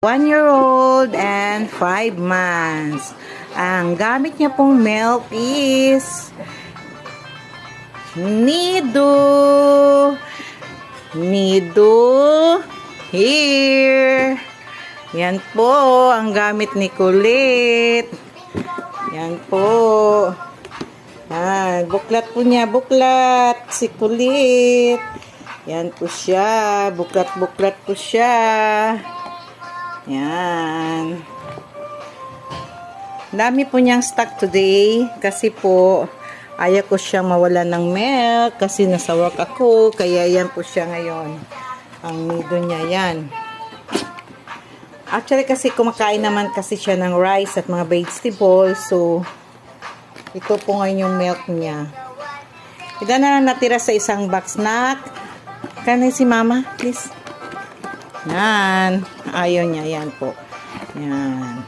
1-year-old and 5 months. Ang gamit niya pong milk is Nido. Here. Yan po ang gamit ni Kulit. Yan po. Buklat po niya. Buklat. Si Kulit. Yan po siya. Buklat-buklat po siya. Yan. Dami po niyang stock today. Kasi po, ayaw ko siyang mawalan ng milk. Kasi nasa work ako. Kaya yan po siya ngayon. Ang nido niya yan. Actually kasi kumakain naman kasi siya ng rice at mga vegetables. So, ito po ngayon yung milk niya. Ito na lang natira sa isang box. Kanay si mama, please. Yan. Ayaw niya. Yan po. Yan.